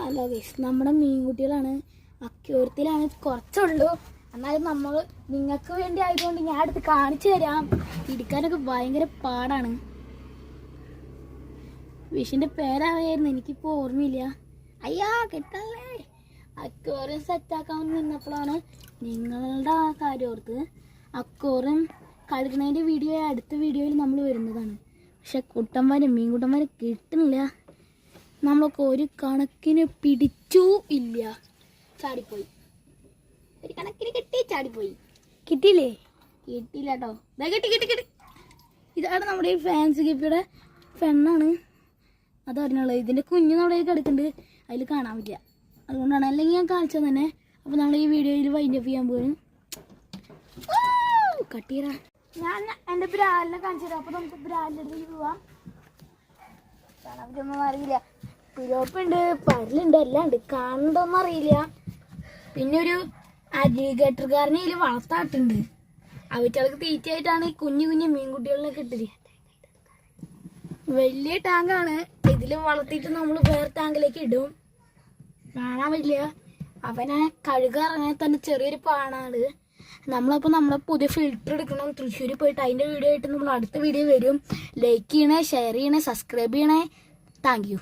Hello guys, നമ്മുടെ മീൻകുട്ടികളാണ്. അക്യൂരത്തിലാണ്, കുറച്ചുള്ളൂ. എന്നാലും നമ്മൾ നിങ്ങൾക്ക് വേണ്ടി ആയതുകൊണ്ട് ഞാൻ അടുത്ത് കാണിച്ചു തരാം. ഇടിക്കാനൊക്കെ ഭയങ്കര പാടാണ്. വിഷിൻ്റെ പേരായിരുന്നു, എനിക്കിപ്പോൾ ഓർമ്മയില്ല. അയ്യാ കിട്ടല്ലേ. അക്വേറിയം സെറ്റാക്കാൻ നിന്നപ്പോഴാണ് നിങ്ങളുടെ ആ കാര്യം ഓർത്ത്. അക്വേറിയം കളിക്കുന്നതിൻ്റെ വീഡിയോ അടുത്ത വീഡിയോയിൽ നമ്മൾ വരുന്നതാണ്. പക്ഷെ മീൻകുട്ടന്മാരെ കിട്ടുന്നില്ല. നമ്മളൊക്കെ ഒരു കണക്കിന് പിടിച്ചു ഇല്ല, ചാടിപ്പോയി. ഒരു കണക്കിന് കിട്ടി, ചാടിപ്പോയി. കിട്ടിയില്ലേ? കിട്ടിയില്ല കേട്ടോ. കിട്ടി. ഇതാണ് നമ്മുടെ ഈ ഫാൻസി ഗപ്പിയുടെ പെണ്ണാണ്. അതറിഞ്ഞുള്ളത്. ഇതിൻ്റെ കുഞ്ഞ് നമ്മുടെ കിടക്കുന്നുണ്ട്, അതിൽ കാണാൻ പറ്റില്ല. അതുകൊണ്ടാണ്, അല്ലെങ്കിൽ ഞാൻ കാണിച്ചത് തന്നെ. അപ്പോൾ നമ്മൾ ഈ വീഡിയോയിൽ വൈൻഡ് അപ്പ് ചെയ്യാൻ പോകും. കട്ടിയറ ഞാൻ എൻ്റെ ബ്രാലിനെ കാണിച്ചു തരാം. അപ്പോൾ നമുക്ക് ബ്രാലിൻ്റെ അടുത്തേക്ക് പോവാം. കാണാൻ പറ്റുമൊന്നും അറിയില്ല. പിലോപ്പുണ്ട്, പരലുണ്ട്, എല്ലാം ഉണ്ട്. കാണണ്ടോന്നും അറിയില്ല. പിന്നെ ഒരു അലിഗേറ്റർകാരനെ ഇതിൽ വളർത്താട്ടുണ്ട്. അവറ്റകൾക്ക് തീറ്റയായിട്ടാണ് ഈ കുഞ്ഞു മീൻകുട്ടികളിനെ കിട്ടില്ല. വലിയ ടാങ്കാണ്. ഇതിൽ വളർത്തിയിട്ട് നമ്മൾ വേറെ ടാങ്കിലേക്ക് ഇടും. കാണാൻ പറ്റില്ല. അവനെ കഴുകാറങ്ങാൻ തന്നെ ചെറിയൊരു പാണാണ്. നമ്മളപ്പോൾ നമ്മളെ പുതിയ ഫിൽറ്റർ എടുക്കണം. തൃശ്ശൂർ പോയിട്ട് അതിൻ്റെ വീഡിയോ ആയിട്ട് നമ്മൾ അടുത്ത വീഡിയോ വരും. ലൈക്ക് ചെയ്യണേ, ഷെയർ ചെയ്യണേ, സബ്സ്ക്രൈബ് ചെയ്യണേ. Thank you.